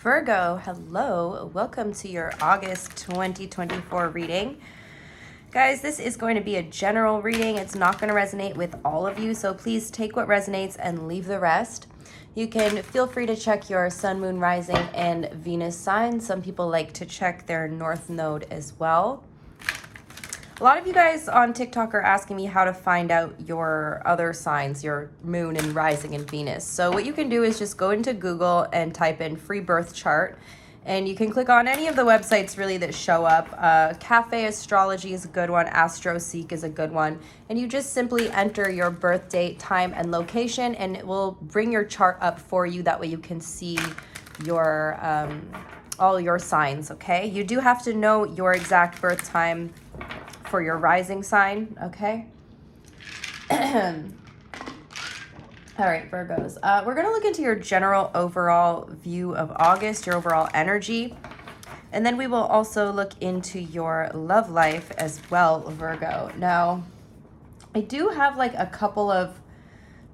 Virgo, hello. Welcome to your August 2024 reading. Guys, this is going to be a general reading. It's not going to resonate with all of you, so please take what resonates and leave the rest. You can feel free to check your sun, moon, rising, and Venus signs. Some people like to check their north node as well. A lot of you guys on TikTok are asking me how to find out your other signs, your moon and rising and Venus. So what you can do is just go into Google and type in free birth chart. And you can click on any of the websites really that show up. Cafe Astrology is a good one. AstroSeek is a good one. And you just simply enter your birth date, time, and location, and it will bring your chart up for you. That way you can see your all your signs, okay? You do have to know your exact birth time for your rising sign, okay? All right, Virgos. We're going to look into your general overall view of August, your overall energy. And then we will also look into your love life as well, Virgo. Now, I do have like a couple of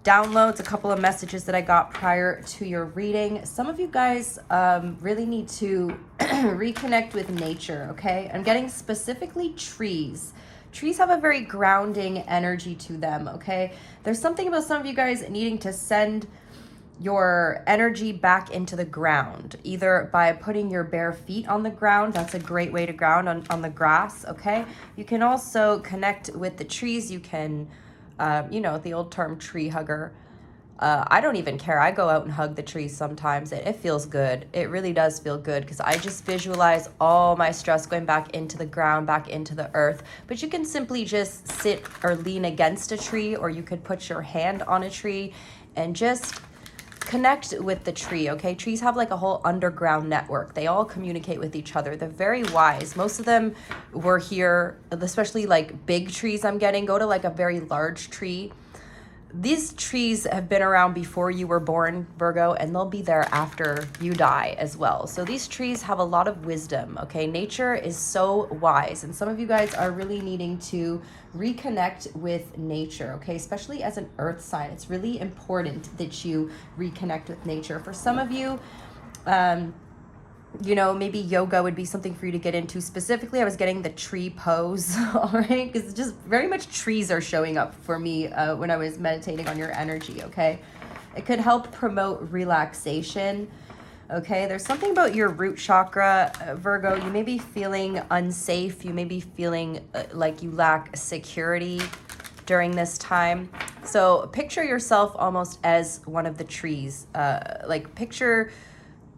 downloads, a couple of messages that I got prior to your reading. Some of you guys really need to reconnect with nature, okay? I'm getting specifically trees. Trees have a very grounding energy to them, okay? There's something about some of you guys needing to send your energy back into the ground, either by putting your bare feet on the ground. That's a great way to ground on the grass, okay? You can also connect with the trees. You can the old term tree hugger. I don't even care. I go out and hug the trees sometimes. It feels good. It really does feel good because I just visualize all my stress going back into the ground, back into the earth. But you can simply just sit or lean against a tree, or you could put your hand on a tree and just connect with the tree, okay? Trees have like a whole underground network. They all communicate with each other. They're very wise. Most of them were here, especially like big trees I'm getting. Go to like a very large tree. These trees have been around before you were born, Virgo, and they'll be there after you die as well. So these trees have a lot of wisdom, okay? Nature is so wise, and some of you guys are really needing to reconnect with nature, okay? Especially as an earth sign. It's really important that you reconnect with nature. For some of you, maybe yoga would be something for you to get into. Specifically, I was getting the tree pose, all right? Because just very much trees are showing up for me when I was meditating on your energy, okay? It could help promote relaxation, okay? There's something about your root chakra, Virgo. You may be feeling unsafe. You may be feeling like you lack security during this time. So picture yourself almost as one of the trees. Picture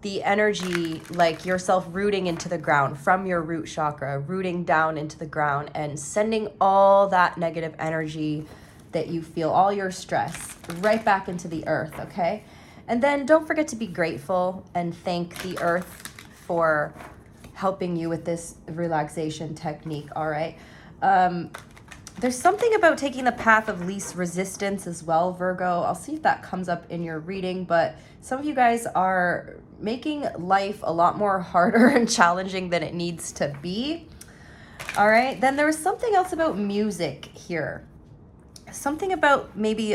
the energy like yourself rooting into the ground from your root chakra, rooting down into the ground and sending all that negative energy that you feel, all your stress, right back into the earth, okay? And then don't forget to be grateful and thank the earth for helping you with this relaxation technique, all right? There's something about taking the path of least resistance as well, Virgo. I'll see if that comes up in your reading, but some of you guys are making life a lot more harder and challenging than it needs to be. All right, then there was something else about music here. Something about maybe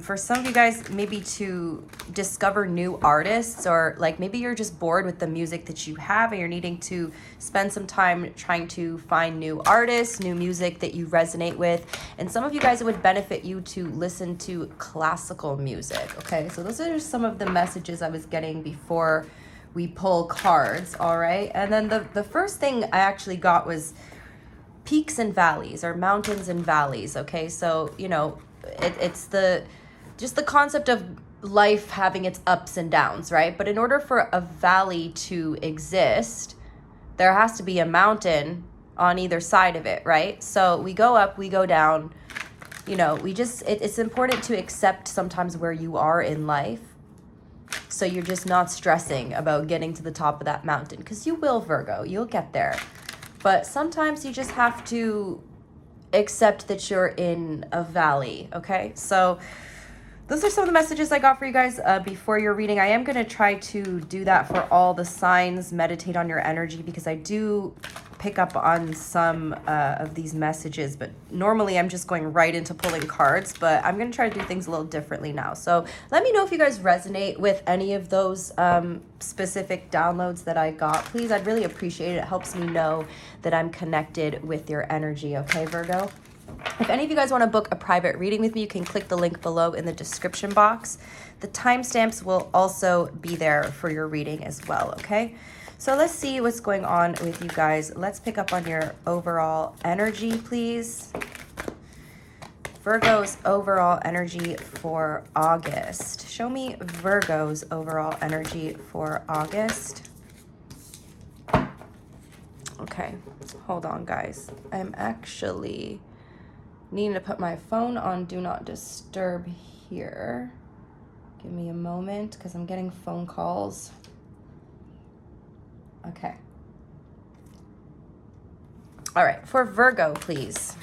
for some of you guys, maybe to discover new artists, or like maybe you're just bored with the music that you have and you're needing to spend some time trying to find new artists, new music that you resonate with. And some of you guys, it would benefit you to listen to classical music, okay? So those are just some of the messages I was getting before we pull cards, all right? And then the first thing I actually got was peaks and valleys, or mountains and valleys, okay? So, it's the concept of life having its ups and downs, right? But in order for a valley to exist, there has to be a mountain on either side of it, right? So we go up, we go down, it's important to accept sometimes where you are in life. So you're just not stressing about getting to the top of that mountain, because you will, Virgo, you'll get there. But sometimes you just have to accept that you're in a valley, okay? So those are some of the messages I got for you guys before your reading. I am going to try to do that for all the signs, meditate on your energy, because I do pick up on some of these messages, but normally I'm just going right into pulling cards, but I'm going to try to do things a little differently now. So let me know if you guys resonate with any of those specific downloads that I got. Please, I'd really appreciate it. It helps me know that I'm connected with your energy, okay, Virgo? If any of you guys want to book a private reading with me, you can click the link below in the description box. The timestamps will also be there for your reading as well, okay? So let's see what's going on with you guys. Let's pick up on your overall energy, please. Virgo's overall energy for August. Show me Virgo's overall energy for August. Okay, hold on, guys. I'm actually needing to put my phone on Do Not Disturb here. Give me a moment because I'm getting phone calls. Okay. All right, for Virgo, please.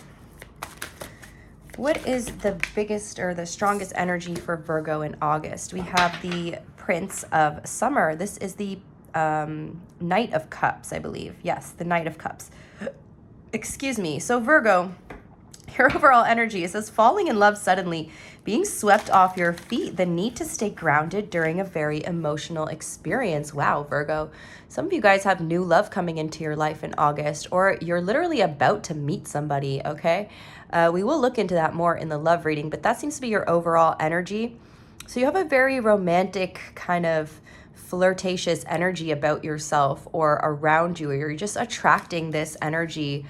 What is the biggest or the strongest energy for Virgo in August? We have the Prince of Summer. This is the Knight of Cups, I believe. Yes, the Knight of Cups. Excuse me. So Virgo, your overall energy, it says falling in love suddenly, being swept off your feet, the need to stay grounded during a very emotional experience. Wow, Virgo. Some of you guys have new love coming into your life in August, or you're literally about to meet somebody, okay? We will look into that more in the love reading, but that seems to be your overall energy. So you have a very romantic kind of flirtatious energy about yourself or around you, or you're just attracting this energy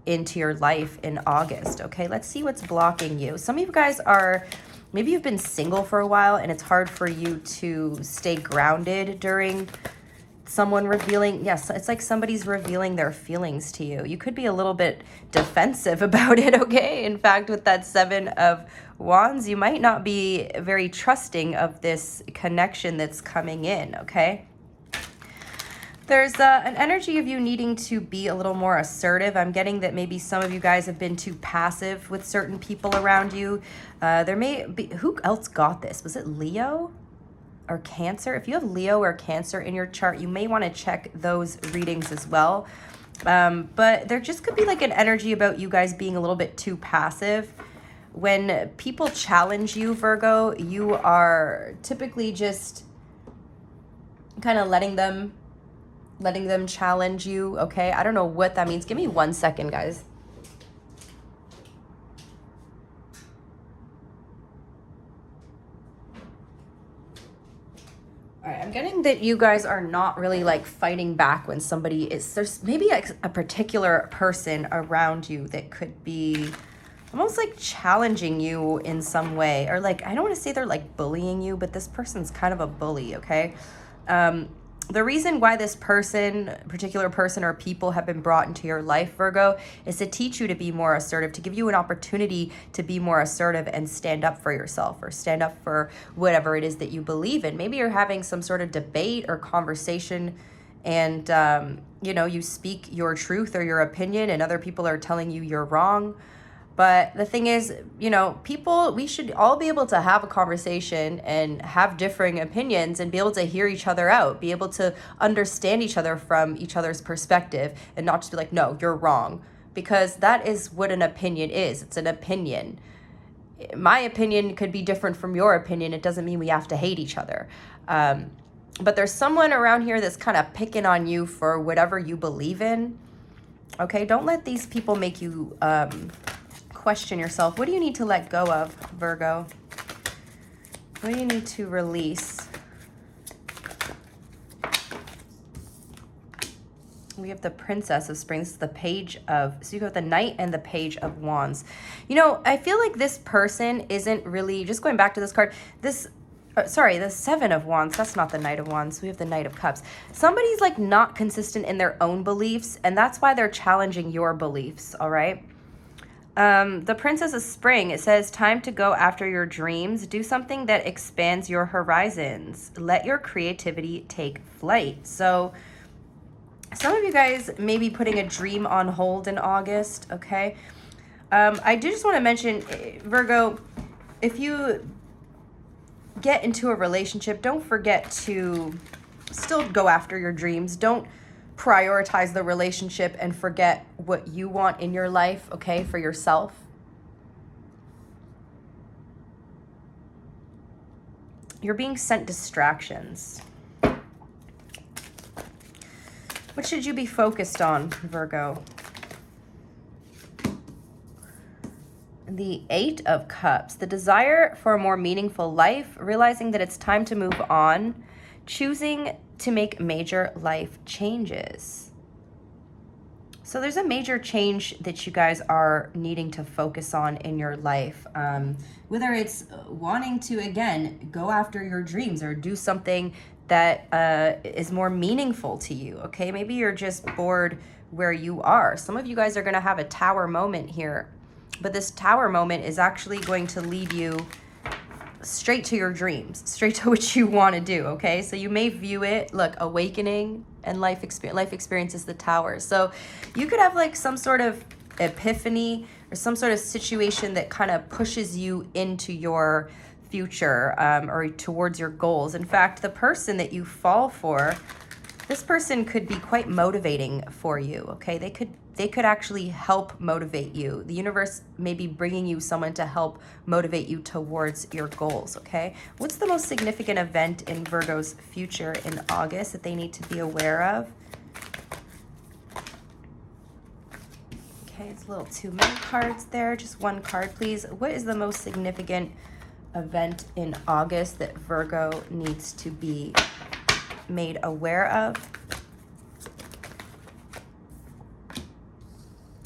into your life in August. Okay, let's see what's blocking you. Some of you guys are, maybe you've been single for a while and it's hard for you to stay grounded during someone revealing, yes, it's like somebody's revealing their feelings to you. You could be a little bit defensive about it, okay? In fact, with that Seven of Wands, you might not be very trusting of this connection that's coming in, okay? There's an energy of you needing to be a little more assertive. I'm getting that maybe some of you guys have been too passive with certain people around you. There may be, who else got this? Was it Leo or Cancer? If you have Leo or Cancer in your chart, you may want to check those readings as well. But there just could be like an energy about you guys being a little bit too passive. When people challenge you, Virgo, you are typically just kind of letting them challenge you, okay? I don't know what that means. Give me 1 second, guys. All right, I'm getting that you guys are not really like fighting back when somebody is, there's maybe like a particular person around you that could be almost like challenging you in some way, or like, I don't want to say they're like bullying you, but this person's kind of a bully, okay? The reason why this particular person or people have been brought into your life, Virgo, is to teach you to be more assertive, to give you an opportunity to be more assertive and stand up for yourself or stand up for whatever it is that you believe in. Maybe you're having some sort of debate or conversation and, you speak your truth or your opinion and other people are telling you you're wrong. But the thing is, people, we should all be able to have a conversation and have differing opinions and be able to hear each other out, be able to understand each other from each other's perspective and not just be like, no, you're wrong. Because that is what an opinion is. It's an opinion. My opinion could be different from your opinion. It doesn't mean we have to hate each other. But there's someone around here that's kind of picking on you for whatever you believe in. Okay, don't let these people make you question yourself. What do you need to let go of, Virgo? What do you need to release? We have the Princess of Springs, the Page of, so you got the Knight and the Page of Wands. I feel like this person isn't really, just going back to this card, the Seven of Wands, that's not the Knight of Wands. We have the Knight of Cups. Somebody's like not consistent in their own beliefs, and that's why they're challenging your beliefs, all right? The Princess of Spring, it says, time to go after your dreams. Do something that expands your horizons. Let your creativity take flight. So some of you guys may be putting a dream on hold in August, okay? I do just want to mention, Virgo, if you get into a relationship, don't forget to still go after your dreams. Don't prioritize the relationship and forget what you want in your life, okay, for yourself. You're being sent distractions. What should you be focused on, Virgo? The Eight of Cups, the desire for a more meaningful life, realizing that it's time to move on, choosing to make major life changes. So there's a major change that you guys are needing to focus on in your life. Whether it's wanting to, again, go after your dreams or do something that is more meaningful to you, okay? Maybe you're just bored where you are. Some of you guys are going to have a tower moment here. But this tower moment is actually going to lead you straight to your dreams, straight to what you want to do, okay? So you may view it, look, awakening and life experience is the tower. So you could have like some sort of epiphany or some sort of situation that kind of pushes you into your future or towards your goals. In fact, the person that you fall for, this person could be quite motivating for you, okay? They could actually help motivate you. The universe may be bringing you someone to help motivate you towards your goals, okay? What's the most significant event in Virgo's future in August that they need to be aware of? Okay, it's a little too many cards there. Just one card, please. What is the most significant event in August that Virgo needs to be made aware of?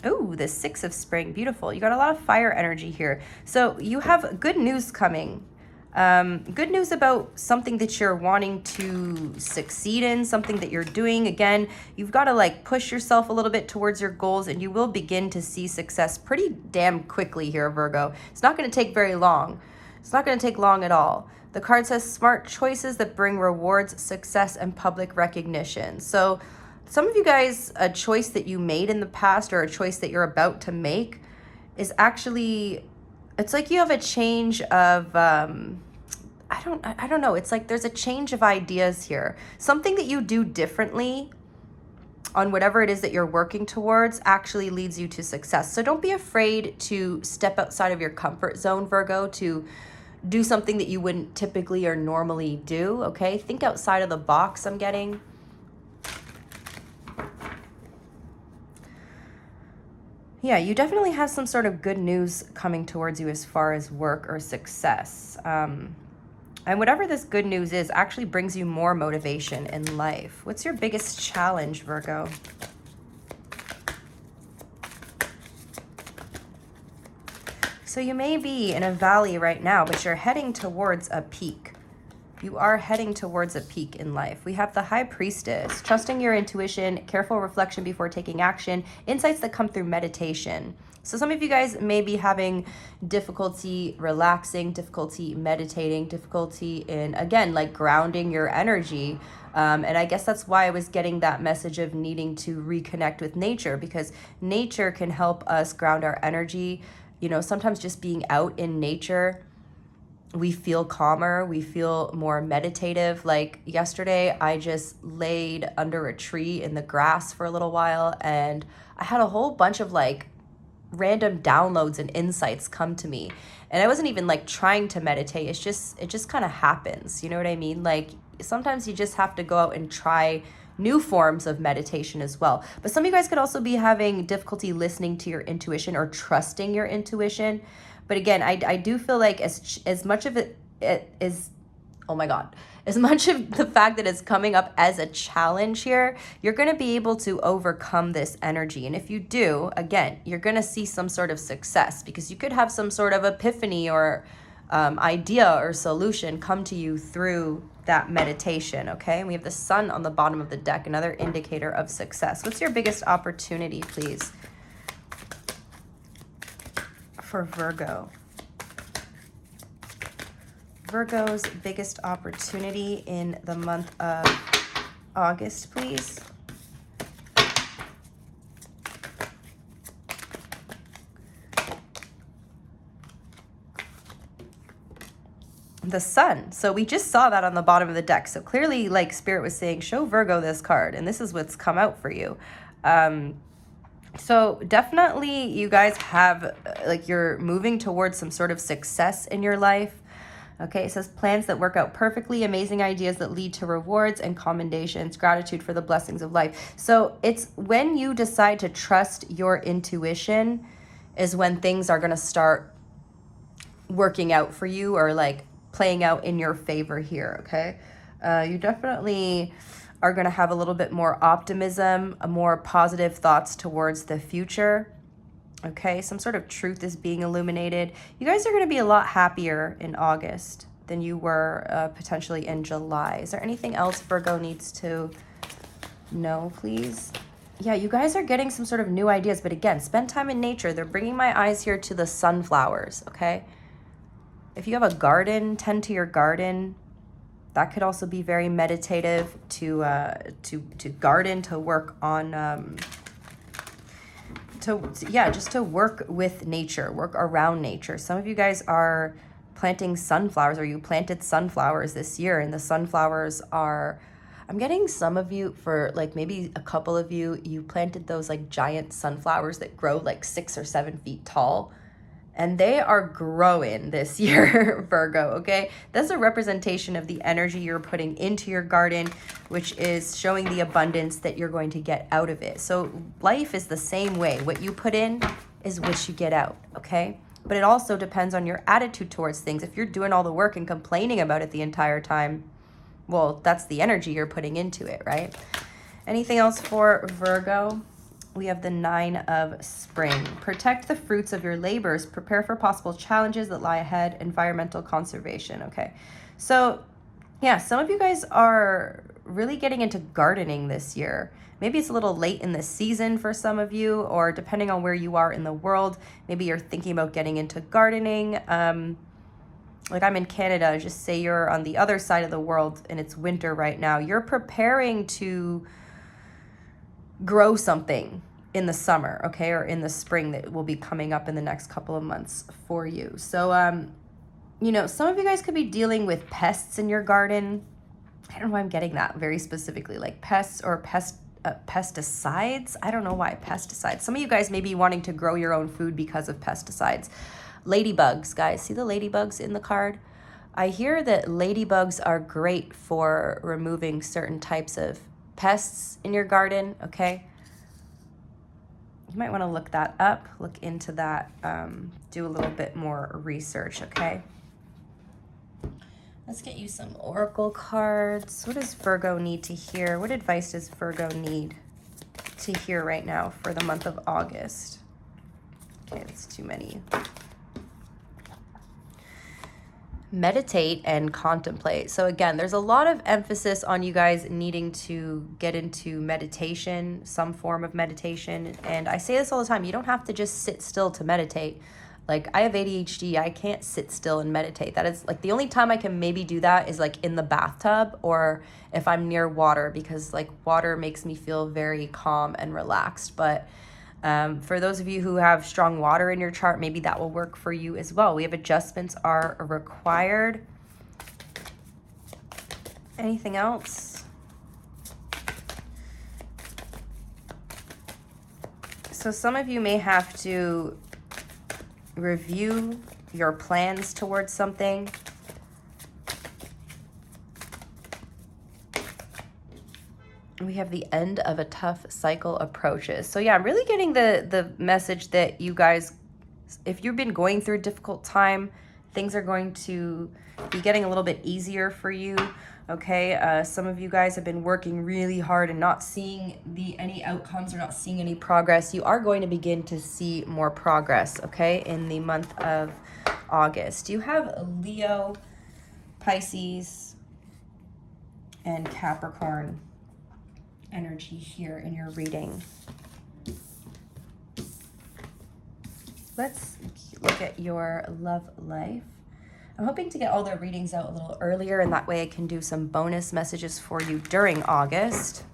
Oh, the Six of Spring, beautiful. You got a lot of fire energy here. So you have good news coming. Good news about something that you're wanting to succeed in, something that you're doing. Again, you've got to like push yourself a little bit towards your goals and you will begin to see success pretty damn quickly here, Virgo. It's not going to take very long. It's not going to take long at all. The card says smart choices that bring rewards, success, and public recognition. So some of you guys, a choice that you made in the past or a choice that you're about to make is actually, it's like you have a change of, I don't know. It's like there's a change of ideas here. Something that you do differently on whatever it is that you're working towards actually leads you to success. So don't be afraid to step outside of your comfort zone, Virgo, to do something that you wouldn't typically or normally do, okay? Think outside of the box, I'm getting. Yeah, you definitely have some sort of good news coming towards you as far as work or success. And whatever this good news is actually brings you more motivation in life. What's your biggest challenge, Virgo? So you may be in a valley right now, but you're heading towards a peak. You are heading towards a peak in life. We have the High Priestess, trusting your intuition, careful reflection before taking action, insights that come through meditation. So some of you guys may be having difficulty relaxing, difficulty meditating, difficulty in, again, like grounding your energy. And I guess that's why I was getting that message of needing to reconnect with nature, because nature can help us ground our energy. You know, sometimes just being out in nature, we feel calmer, we feel more meditative. Like yesterday, I just laid under a tree in the grass for a little while, and I had a whole bunch of like random downloads and insights come to me. And I wasn't even like trying to meditate. It just kind of happens. You know what I mean? Like sometimes you just have to go out and try new forms of meditation as well. But some of you guys could also be having difficulty listening to your intuition or trusting your intuition. But again, I do feel like as much of it is, oh my God, as much of the fact that it's coming up as a challenge here, you're going to be able to overcome this energy. And if you do, again, you're going to see some sort of success, because you could have some sort of epiphany or idea or solution come to you through that meditation, okay? And we have the Sun on the bottom of the deck, another indicator of success. What's your biggest opportunity, please, for Virgo? Virgo's biggest opportunity in the month of August, please. the sun. So we just saw that on the bottom of the deck. So clearly, like, Spirit was saying, show Virgo this card, and this is what's come out for you. So definitely you guys have, like, you're moving towards some sort of success in your life. Okay, it says plans that work out perfectly, amazing ideas that lead to rewards and commendations, gratitude for the blessings of life. So it's when you decide to trust your intuition is when things are going to start working out for you, or like playing out in your favor here, okay? You definitely are going to have a little bit more optimism, a more positive thoughts towards the future. Okay, some sort of truth is being illuminated. You guys are going to be a lot happier in August than you were potentially in July. Is there anything else Virgo needs to know, please? Yeah, you guys are getting some sort of new ideas, but again, spend time in nature. They're bringing my eyes here to the sunflowers, okay? If you have a garden, tend to your garden. That could also be very meditative to garden, to work on... just to work with nature, work around nature. Some of you guys are planting sunflowers, or you planted sunflowers this year, and the sunflowers are, I'm getting some of you, for like maybe a couple of you, you planted those like giant sunflowers that grow like 6 or 7 feet tall. And they are growing this year, Virgo, okay? That's a representation of the energy you're putting into your garden, which is showing the abundance that you're going to get out of it. So life is the same way. What you put in is what you get out, okay? But it also depends on your attitude towards things. If you're doing all the work and complaining about it the entire time, well, that's the energy you're putting into it, right? Anything else for Virgo? We have the 9 of Spring. Protect the fruits of your labors. Prepare for possible challenges that lie ahead. Environmental conservation. Okay. So, yeah, some of you guys are really getting into gardening this year. Maybe it's a little late in the season for some of you, or depending on where you are in the world, maybe you're thinking about getting into gardening. Like, I'm in Canada. Just say you're on the other side of the world and it's winter right now. You're preparing to grow something in the summer, okay, or in the spring that will be coming up in the next couple of months for you. So, you know, some of you guys could be dealing with pests in your garden. I don't know why I'm getting that very specifically, like pests or pesticides. I don't know why pesticides. Some of you guys may be wanting to grow your own food because of pesticides. Ladybugs, guys, see the ladybugs in the card? I hear that ladybugs are great for removing certain types of pests in your garden, okay? You might want to look that up, look into that, do a little bit more research, okay? Let's get you some oracle cards. What does Virgo need to hear? What advice does Virgo need to hear right now for the month of August? Okay, that's too many. Meditate and contemplate. So again, there's a lot of emphasis on you guys needing to get into meditation, some form of meditation. And I say this all the time, you don't have to just sit still to meditate. Like, I have ADHD, I can't sit still and meditate. That is like the only time I can maybe do that is like in the bathtub, or if I'm near water, because like water makes me feel very calm and relaxed. But for those of you who have strong water in your chart, maybe that will work for you as well. We have adjustments are required. Anything else? So some of you may have to review your plans towards something. We have the end of a tough cycle approaches. So yeah, I'm really getting the message that you guys, if you've been going through a difficult time, things are going to be getting a little bit easier for you. Okay, some of you guys have been working really hard and not seeing any outcomes or not seeing any progress. You are going to begin to see more progress, okay, in the month of August. You have Leo, Pisces, and Capricorn energy here in your reading. Let's look at your love life. I'm hoping to get all the readings out a little earlier, and that way I can do some bonus messages for you during August.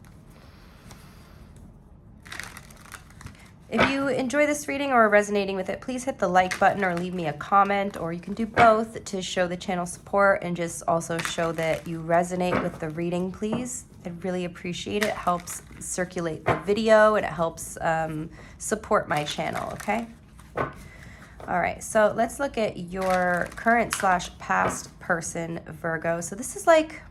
If you enjoy this reading or are resonating with it, please hit the like button or leave me a comment, or you can do both to show the channel support and just also show that you resonate with the reading, please. I'd really appreciate it. It helps circulate the video and it helps support my channel, okay? All right, so let's look at your current / past person, Virgo. So this is like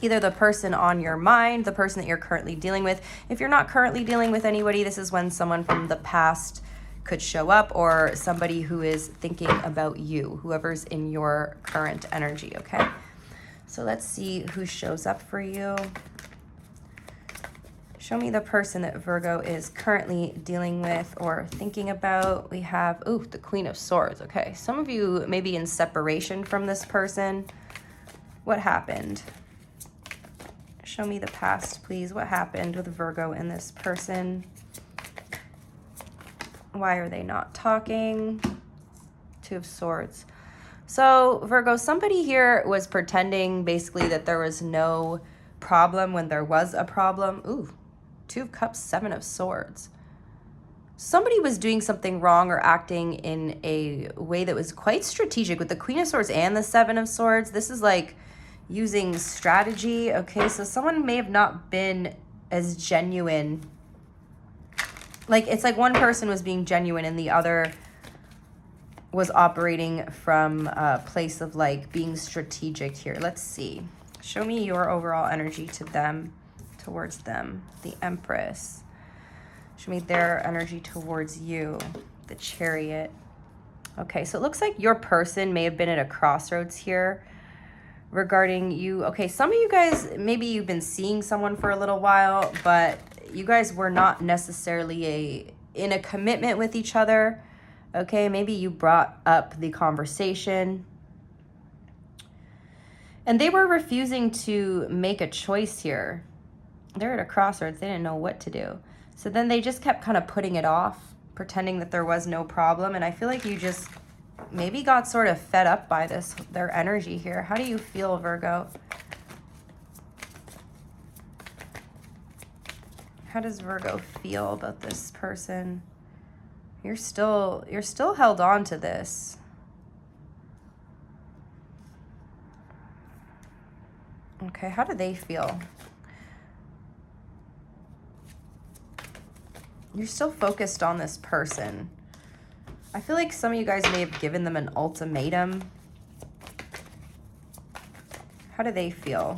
either the person on your mind, the person that you're currently dealing with. If you're not currently dealing with anybody, this is when someone from the past could show up, or somebody who is thinking about you, whoever's in your current energy, okay? So let's see who shows up for you. Show me the person that Virgo is currently dealing with or thinking about. We have, ooh, the Queen of Swords, okay. Some of you may be in separation from this person. What happened? Show me the past, please. What happened with Virgo and this person? Why are they not talking? Two of Swords. So, Virgo, somebody here was pretending basically that there was no problem when there was a problem. Ooh, Two of Cups, Seven of Swords. Somebody was doing something wrong or acting in a way that was quite strategic with the Queen of Swords and the Seven of Swords. This is like using strategy, okay? So someone may have not been as genuine. Like, it's like one person was being genuine and the other was operating from a place of like being strategic here. Let's see. Show me your overall energy to them, towards them. The Empress. Show me their energy towards you. The Chariot. Okay, so it looks like your person may have been at a crossroads here regarding you. Okay, some of you guys, maybe you've been seeing someone for a little while, but you guys were not necessarily in a commitment with each other. Okay, maybe you brought up the conversation and they were refusing to make a choice here. They're at a crossroads. They didn't know what to do. So then they just kept kind of putting it off, pretending that there was no problem. And I feel like you just maybe got sort of fed up by this, their energy here. How do you feel, Virgo? How does Virgo feel about this person? You're still held on to this. Okay, how do they feel? You're still focused on this person. I feel like some of you guys may have given them an ultimatum. How do they feel?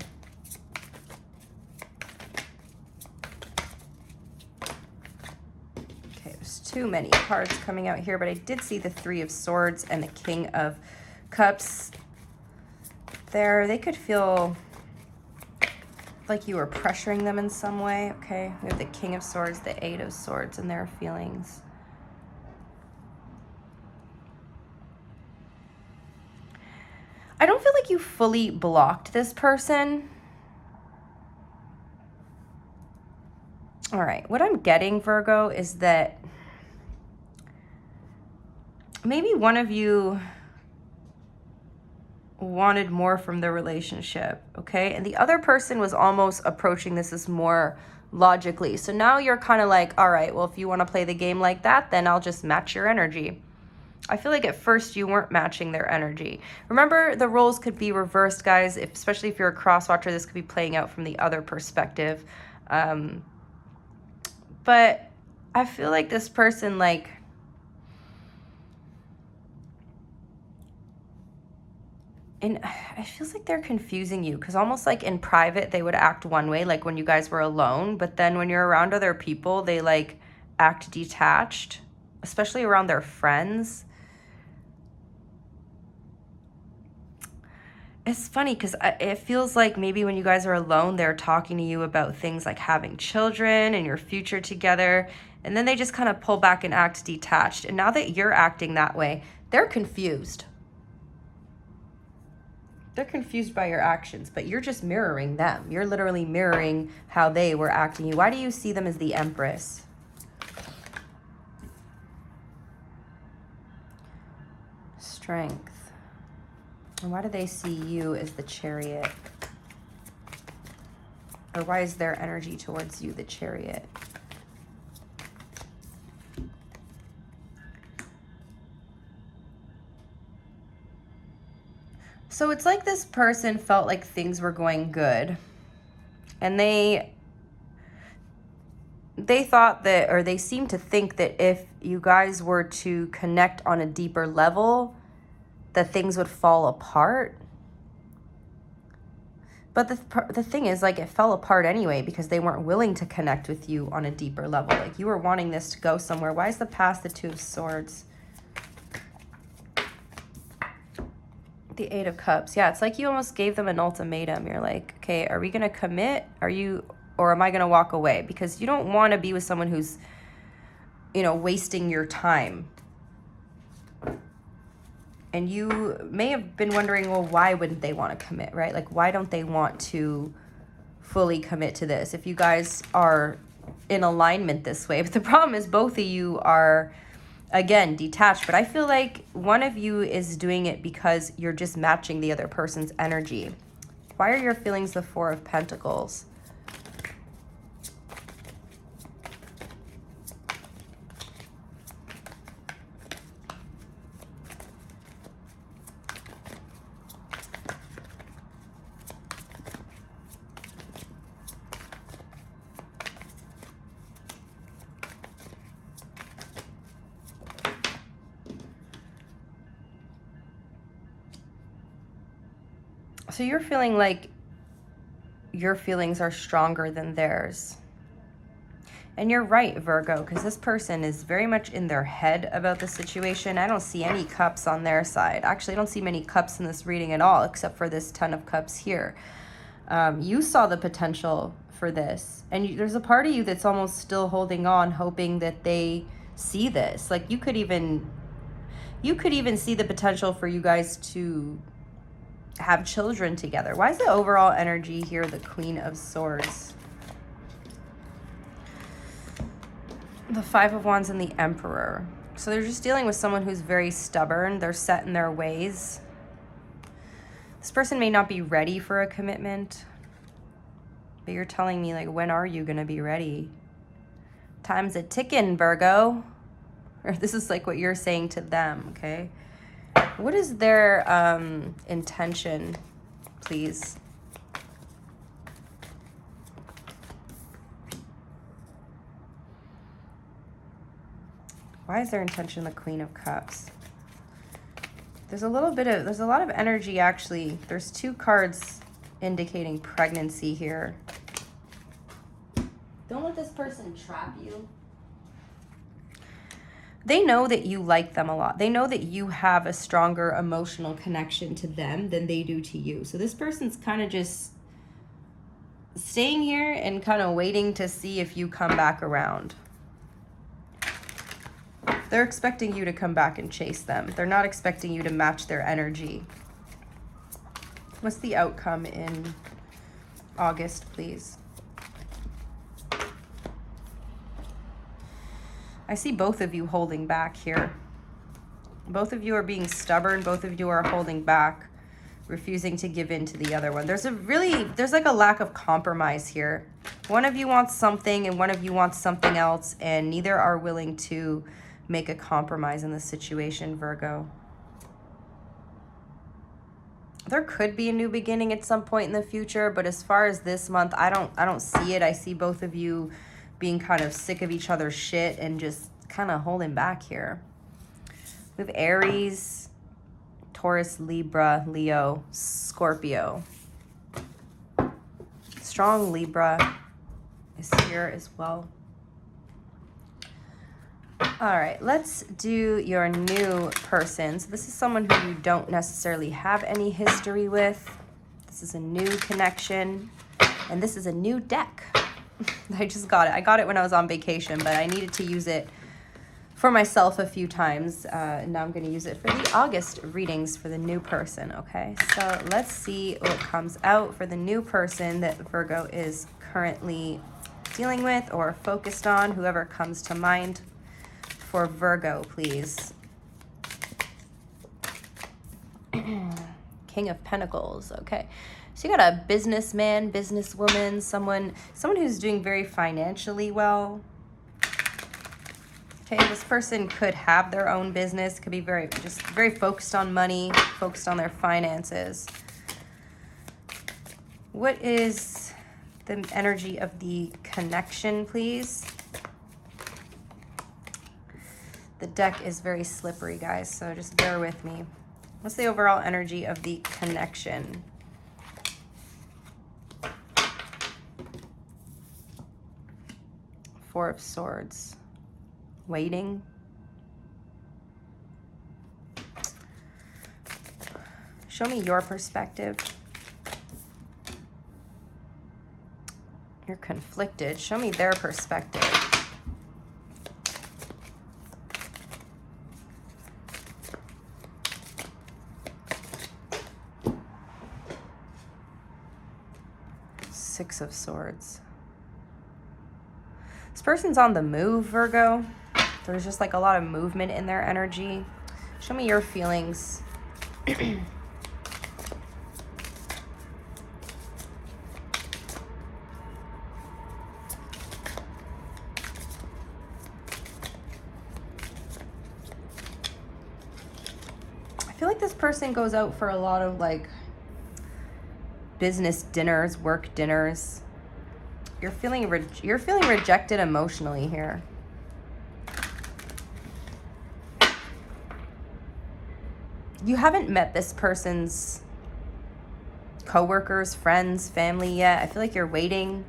Okay, there's too many cards coming out here, but I did see the Three of Swords and the King of Cups there. They could feel like you were pressuring them in some way. Okay, we have the King of Swords, the Eight of Swords, and their feelings. I don't feel like you fully blocked this person. All right, what I'm getting, Virgo, is that maybe one of you wanted more from the relationship, okay? And the other person was almost approaching this as more logically. So now you're kind of like, all right, well, if you want to play the game like that, then I'll just match your energy. I feel like at first you weren't matching their energy. Remember, the roles could be reversed, guys. Especially if you're a cross-watcher, this could be playing out from the other perspective. But I feel like this person, like, and it feels like they're confusing you, because almost like in private, they would act one way, like when you guys were alone. But then when you're around other people, they like act detached, especially around their friends. It's funny because it feels like maybe when you guys are alone, they're talking to you about things like having children and your future together. And then they just kind of pull back and act detached. And now that you're acting that way, they're confused. They're confused by your actions, but you're just mirroring them. You're literally mirroring how they were acting. Why do you see them as the Empress? Strength. And why do they see you as the Chariot? Or why is their energy towards you the Chariot? So it's like this person felt like things were going good, and they thought that, or they seemed to think that if you guys were to connect on a deeper level, that things would fall apart. But the thing is, like, it fell apart anyway because they weren't willing to connect with you on a deeper level. Like, you were wanting this to go somewhere. Why is the past the Two of Swords? The Eight of Cups. Yeah, it's like you almost gave them an ultimatum. You're like, okay, are we going to commit? Or am I going to walk away? Because you don't want to be with someone who's, you know, wasting your time. And you may have been wondering, well, why wouldn't they want to commit, right? Like, why don't they want to fully commit to this if you guys are in alignment this way? But the problem is both of you are, again, detached. But I feel like one of you is doing it because you're just matching the other person's energy. Why are your feelings the Four of Pentacles? So you're feeling like your feelings are stronger than theirs. And you're right, Virgo, because this person is very much in their head about the situation. I don't see any cups on their side. Actually, I don't see many cups in this reading at all, except for this Ten of Cups here. You saw the potential for this. And there's a part of you that's almost still holding on, hoping that they see this. Like, you could even see the potential for you guys to have children together. Why is the overall energy here the Queen of Swords? The Five of Wands and the Emperor. So they're just dealing with someone who's very stubborn. They're set in their ways. This person may not be ready for a commitment, but you're telling me, like, when are you going to be ready? Time's a ticking, Virgo. Or this is like what you're saying to them, okay? What is their intention, please? Why is their intention the Queen of Cups? There's a lot of energy, actually. There's two cards indicating pregnancy here. Don't let this person trap you. They know that you like them a lot. They know that you have a stronger emotional connection to them than they do to you. So this person's kind of just staying here and kind of waiting to see if you come back around. They're expecting you to come back and chase them. They're not expecting you to match their energy. What's the outcome in August, please? I see both of you holding back here. Both of you are being stubborn. Both of you are holding back, refusing to give in to the other one. There's like a lack of compromise here. One of you wants something and one of you wants something else, and neither are willing to make a compromise in this situation, Virgo. There could be a new beginning at some point in the future, but as far as this month, I don't see it. I see both of you being kind of sick of each other's shit and just kind of holding back here. We have Aries, Taurus, Libra, Leo, Scorpio. Strong Libra is here as well. All right, let's do your new person. So this is someone who you don't necessarily have any history with. This is a new connection, and this is a new deck. I just got it. I got it when I was on vacation, but I needed to use it for myself a few times. And now I'm going to use it for the August readings for the new person, okay? So let's see what comes out for the new person that Virgo is currently dealing with or focused on. Whoever comes to mind for Virgo, please. King of Pentacles, okay. So you got a businessman, businesswoman, someone who's doing very financially well. Okay, this person could have their own business, could be very focused on money, focused on their finances. What is the energy of the connection, please? The deck is very slippery, guys, so just bear with me. What's the overall energy of the connection? Four of Swords. Waiting. Show me your perspective. You're conflicted. Show me their perspective. Six of Swords. This person's on the move, Virgo. There's just like a lot of movement in their energy. Show me your feelings. I feel like this person goes out for a lot of like business dinners, work dinners. You're feeling rejected emotionally here. You haven't met this person's coworkers, friends, family yet. I feel like you're waiting.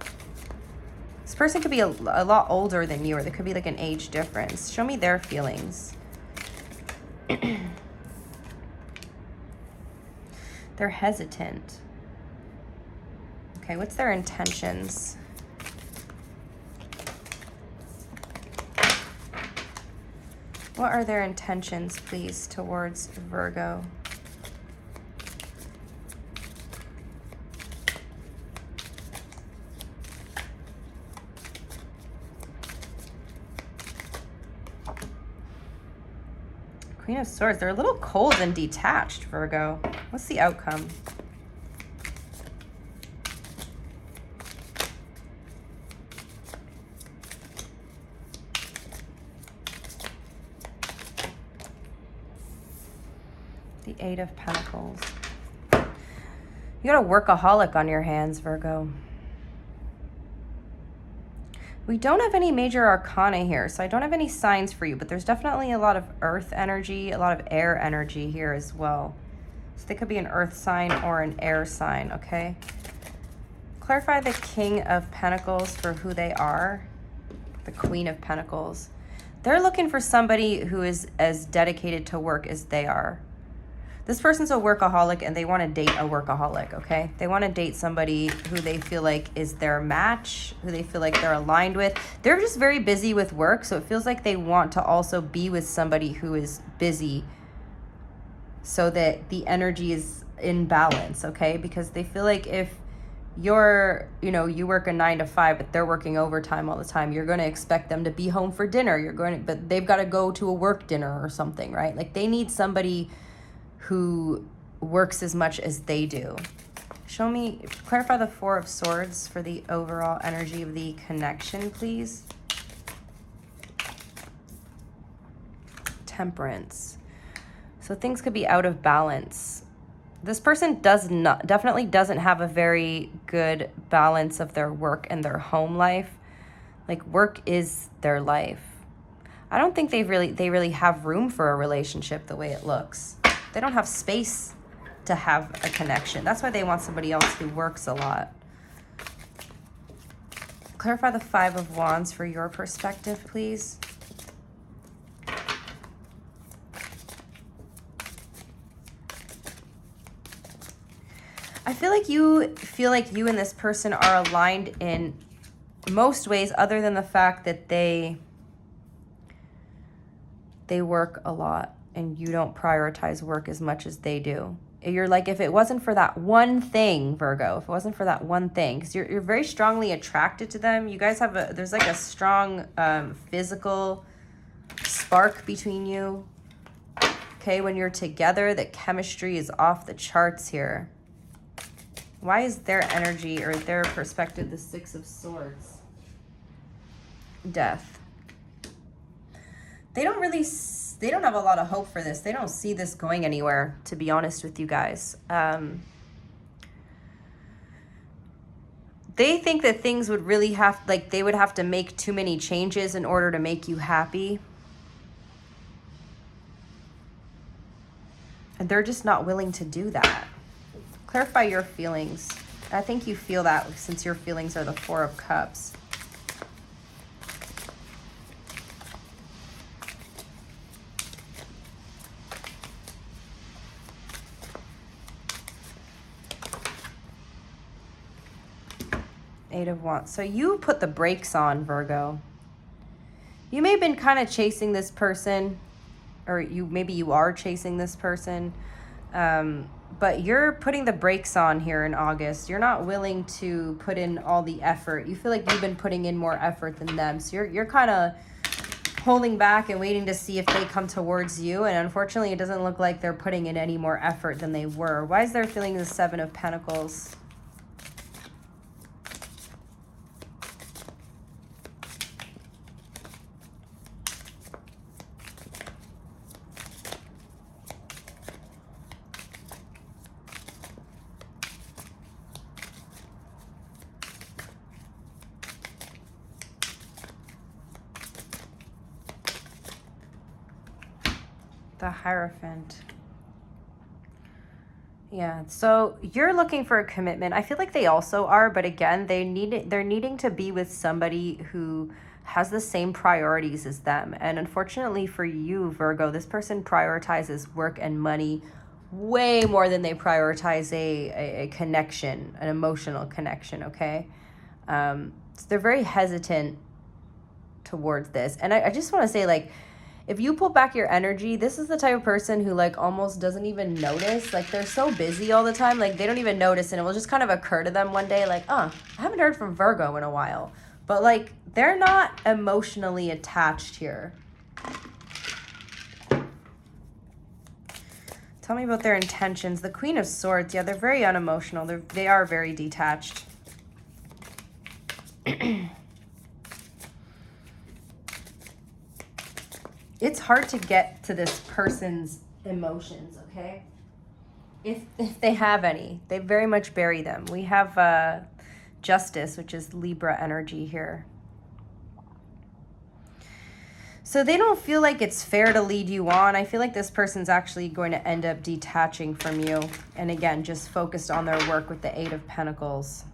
This person could be a lot older than you, or there could be like an age difference. Show me their feelings. They're hesitant. Okay, what's their intentions? What are their intentions, please, towards Virgo? Queen of Swords. They're a little cold and detached, Virgo. What's the outcome? The Eight of Pentacles. You got a workaholic on your hands, Virgo. We don't have any major arcana here, so I don't have any signs for you, but there's definitely a lot of earth energy, a lot of air energy here as well. So they could be an earth sign or an air sign, okay? Clarify the King of Pentacles for who they are. The Queen of Pentacles. They're looking for somebody who is as dedicated to work as they are. This person's a workaholic and they want to date a workaholic, okay? They want to date somebody who they feel like is their match, who they feel like they're aligned with. They're just very busy with work, so it feels like they want to also be with somebody who is busy so that the energy is in balance, okay? Because they feel like if you're, you work a 9 to 5, but they're working overtime all the time, you're going to expect them to be home for dinner. But they've got to go to a work dinner or something, right? Like they need somebody who works as much as they do. Clarify the Four of Swords for the overall energy of the connection, please. Temperance. So things could be out of balance. This person definitely doesn't have a very good balance of their work and their home life. Like work is their life. I don't think they really have room for a relationship the way it looks. They don't have space to have a connection. That's why they want somebody else who works a lot. Clarify the Five of Wands for your perspective, please. I feel like you and this person are aligned in most ways other than the fact that they work a lot. And you don't prioritize work as much as they do. You're like, if it wasn't for that one thing, Virgo, if it wasn't for that one thing, because you're very strongly attracted to them. You guys have there's like a strong physical spark between you. Okay, when you're together, the chemistry is off the charts here. Why is their energy or their perspective the Six of Swords? Death. they don't really, they don't have a lot of hope for this. They don't see this going anywhere, to be honest with you guys. They think that things would really have, like, they would have to make too many changes in order to make you happy. And they're just not willing to do that. Clarify your feelings. I think you feel that since your feelings are the Four of Cups. Eight of Wands. So you put the brakes on, Virgo. You may have been kind of chasing this person, or maybe you are chasing this person, but you're putting the brakes on here in August. You're not willing to put in all the effort. You feel like you've been putting in more effort than them. So you're kind of holding back and waiting to see if they come towards you. And unfortunately, it doesn't look like they're putting in any more effort than they were. Why is there feeling the Seven of Pentacles? The Hierophant. Yeah, so you're looking for a commitment. I feel like they also are, but again, they're needing to be with somebody who has the same priorities as them. And unfortunately for you, Virgo, this person prioritizes work and money way more than they prioritize a connection, an emotional connection, okay? So they're very hesitant towards this. And I just want to say, like, if you pull back your energy, this is the type of person who, like, almost doesn't even notice. Like, they're so busy all the time, like, they don't even notice, and it will just kind of occur to them one day, like, I haven't heard from Virgo in a while. But, like, they're not emotionally attached here. Tell me about their intentions. The Queen of Swords. Yeah, they're very unemotional. They are very detached. It's hard to get to this person's emotions, okay? If they have any. They very much bury them. We have Justice, which is Libra energy here. So they don't feel like it's fair to lead you on. I feel like this person's actually going to end up detaching from you. And again, just focused on their work with the Eight of Pentacles.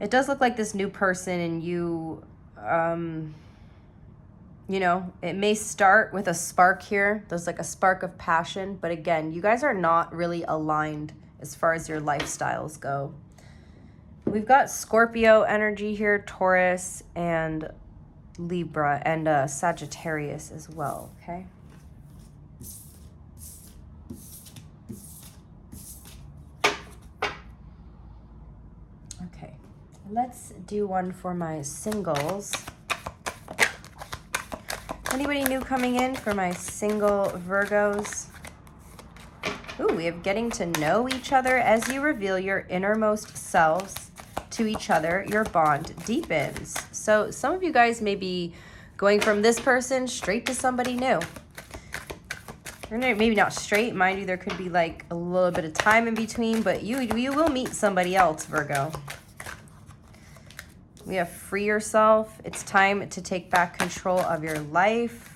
It does look like this new person and you... you know, it may start with a spark here. There's like a spark of passion. But again, you guys are not really aligned as far as your lifestyles go. We've got Scorpio energy here, Taurus, and Libra, and Sagittarius as well, okay? Okay, let's do one for my singles. Anybody new coming in for my single Virgos? Ooh, we have getting to know each other. As you reveal your innermost selves to each other, your bond deepens. So some of you guys may be going from this person straight to somebody new. Or maybe not straight, mind you, there could be like a little bit of time in between, but you will meet somebody else, Virgo. We have free yourself. It's time to take back control of your life.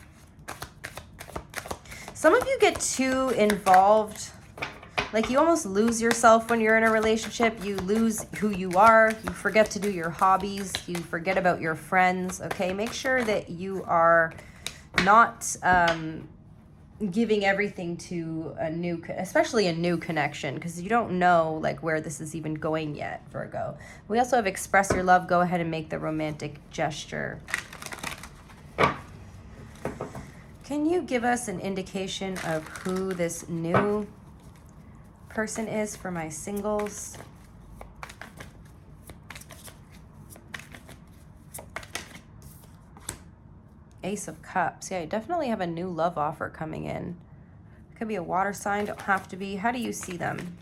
Some of you get too involved. Like you almost lose yourself when you're in a relationship. You lose who you are. You forget to do your hobbies. You forget about your friends. Okay, make sure that you are not giving everything to a new, especially a new connection, because you don't know like where this is even going yet, Virgo. We also have express your love. Go ahead and make the romantic gesture. Can you give us an indication of who this new person is for my singles? Ace of Cups. Yeah, you definitely have a new love offer coming in. Could be a water sign, don't have to be. How do you see them?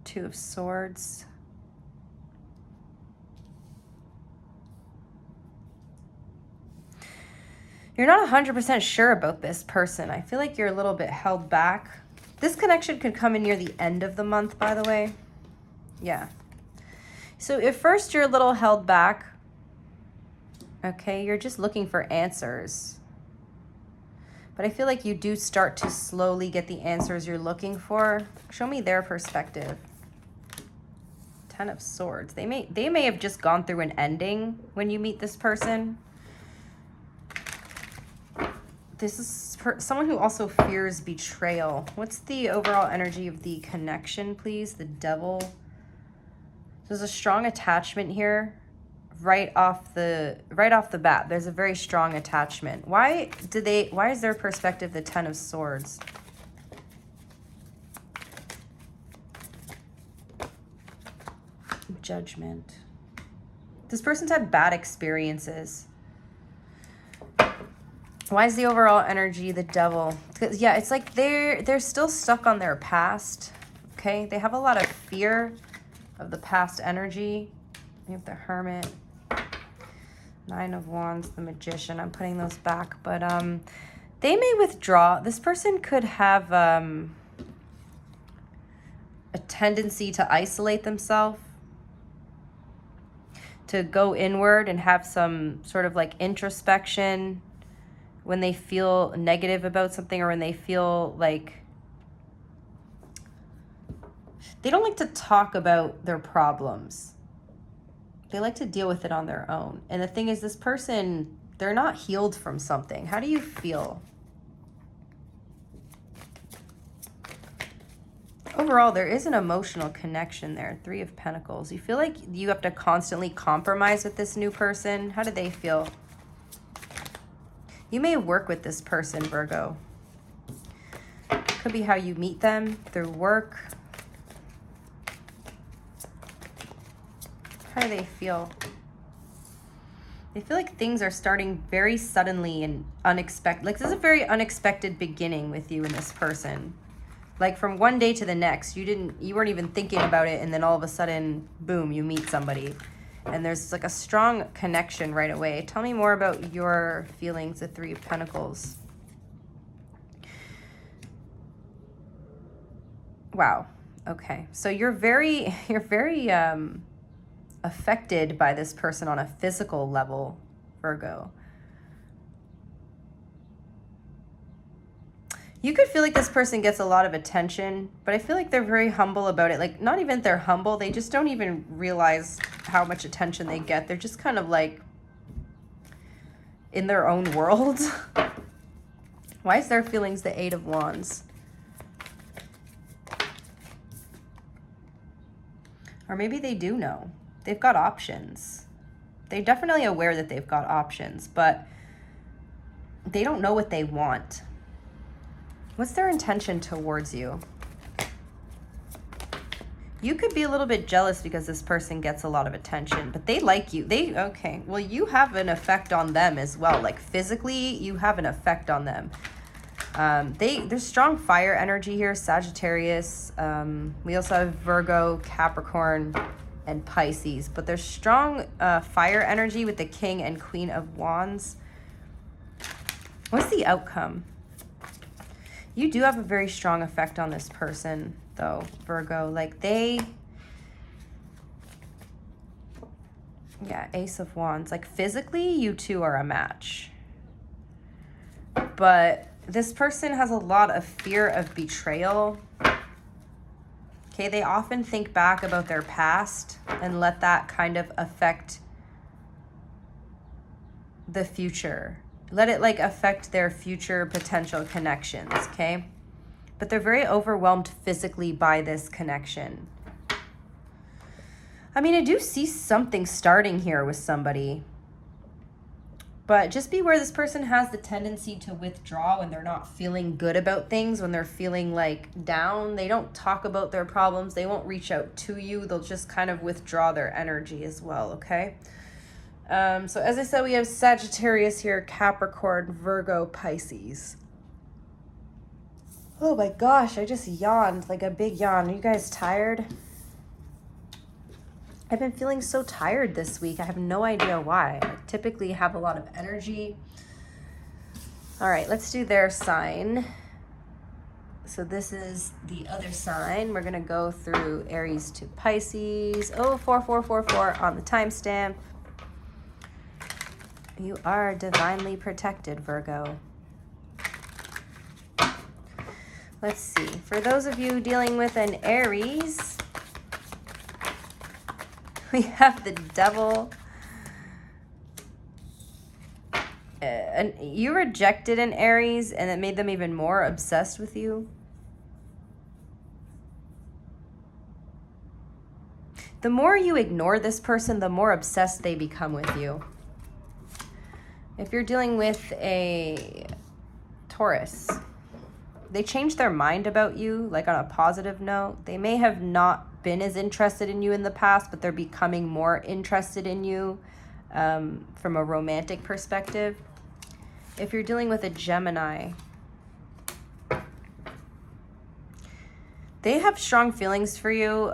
Two of Swords. You're not 100% sure about this person. I feel like you're a little bit held back. This connection could come in near the end of the month, by the way. Yeah. So at first you're a little held back. Okay, you're just looking for answers. But I feel like you do start to slowly get the answers you're looking for. Show me their perspective. Ten of Swords. They may have just gone through an ending when you meet this person. This is someone who also fears betrayal. What's the overall energy of the connection, please? The Devil. There's a strong attachment here. Right off the bat, there's a very strong attachment. Why is their perspective the Ten of Swords? Judgment. This person's had bad experiences. Why is the overall energy the Devil? Because yeah, it's like they're still stuck on their past. Okay, they have a lot of fear of the past energy. We have the Hermit, Nine of Wands, the Magician. I'm putting those back, but they may withdraw. This person could have a tendency to isolate themselves, to go inward and have some sort of like introspection when they feel negative about something, or when they feel like they don't like to talk about their problems. They like to deal with it on their own. And the thing is, this person, they're not healed from something. How do you feel? Overall, there is an emotional connection there. Three of Pentacles. You feel like you have to constantly compromise with this new person. How do they feel? You may work with this person, Virgo. Could be how you meet them, through work. How do they feel? They feel like things are starting very suddenly and unexpected. Like, this is a very unexpected beginning with you and this person. Like, from one day to the next, you weren't even thinking about it, and then all of a sudden, boom, you meet somebody. And there's like a strong connection right away. Tell me more about your feelings, the Three of Pentacles. Wow. Okay. So you're very affected by this person on a physical level, Virgo. You could feel like this person gets a lot of attention, but I feel like they're very humble about it. Like, not even they're humble, they just don't even realize how much attention they get. They're just kind of like in their own world. Why is their feelings the Eight of Wands? Or maybe they do know. They've got options. They're definitely aware that they've got options, but they don't know what they want. What's their intention towards you? You could be a little bit jealous because this person gets a lot of attention, but they like you. Okay, well, you have an effect on them as well. Like, physically, you have an effect on them. There's strong fire energy here, Sagittarius. We also have Virgo, Capricorn, and Pisces, but there's strong fire energy with the King and Queen of Wands. What's the outcome? You do have a very strong effect on this person, though, Virgo. Like, yeah, Ace of Wands. Like, physically, you two are a match. But this person has a lot of fear of betrayal. Okay, they often think back about their past and let that kind of affect the future. Let it like affect their future potential connections, okay? But they're very overwhelmed physically by this connection. I mean, I do see something starting here with somebody. But just beware, this person has the tendency to withdraw when they're not feeling good about things, when they're feeling like down. They don't talk about their problems. They won't reach out to you. They'll just kind of withdraw their energy as well, okay? So as I said, we have Sagittarius here, Capricorn, Virgo, Pisces. Oh my gosh, I just yawned, like a big yawn. Are you guys tired? I've been feeling so tired this week. I have no idea why. I typically have a lot of energy. All right, let's do their sign. So this is the other sign. We're gonna go through Aries to Pisces. Oh, 4444 on the timestamp. You are divinely protected, Virgo. Let's see. For those of you dealing with an Aries, we have the Devil. And you rejected an Aries, and it made them even more obsessed with you. The more you ignore this person, the more obsessed they become with you. If you're dealing with a Taurus, they change their mind about you, like on a positive note. They may have not been as interested in you in the past, but they're becoming more interested in you from a romantic perspective. If you're dealing with a Gemini, they have strong feelings for you.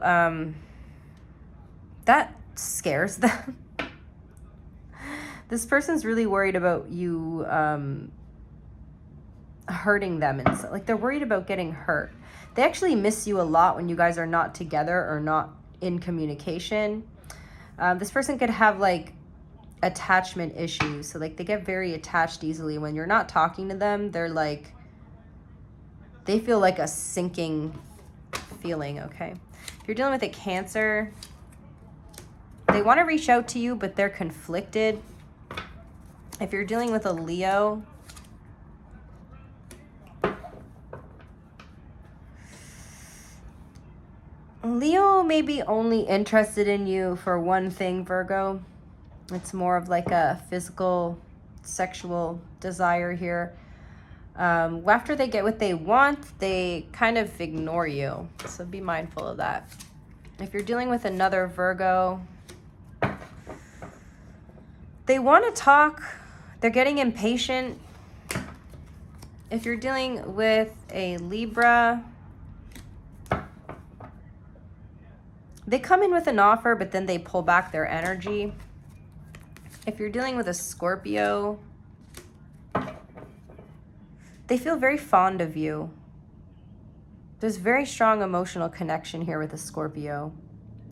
That scares them. This person's really worried about you hurting them, and so, like, they're worried about getting hurt. They actually miss you a lot when you guys are not together or not in communication. This person could have like attachment issues, so like they get very attached easily. When you're not talking to them, they're like, they feel like a sinking feeling. Okay, if you're dealing with a Cancer, they want to reach out to you, but they're conflicted. If you're dealing with a Leo, Leo may be only interested in you for one thing, Virgo. It's more of like a physical, sexual desire here. After they get what they want, they kind of ignore you. So be mindful of that. If you're dealing with another Virgo, they want to talk. They're getting impatient. If you're dealing with a Libra, they come in with an offer, but then they pull back their energy. If you're dealing with a Scorpio, they feel very fond of you. There's very strong emotional connection here with a Scorpio.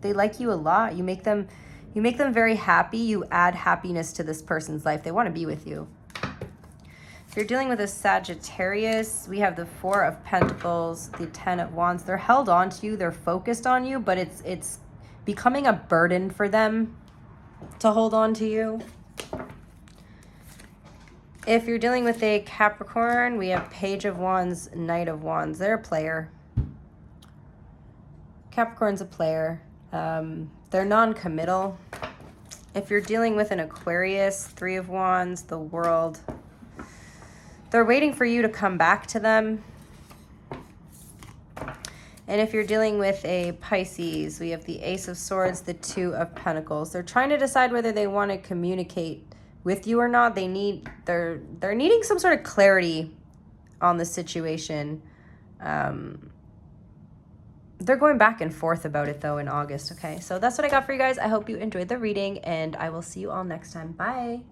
They like you a lot. You make them very happy. You add happiness to this person's life. They want to be with you. If you're dealing with a Sagittarius, we have the Four of Pentacles, the Ten of Wands. They're held on to you. They're focused on you, but it's becoming a burden for them to hold on to you. If you're dealing with a Capricorn, we have Page of Wands, Knight of Wands. They're a player. Capricorn's a player. They're non-committal. If you're dealing with an Aquarius, Three of Wands, the World, they're waiting for you to come back to them. And if you're dealing with a Pisces, we have the Ace of Swords, the Two of Pentacles. They're trying to decide whether they want to communicate with you or not. They're needing some sort of clarity on the situation. They're going back and forth about it though in August. Okay, so that's what I got for you guys. I hope you enjoyed the reading, and I will see you all next time. Bye.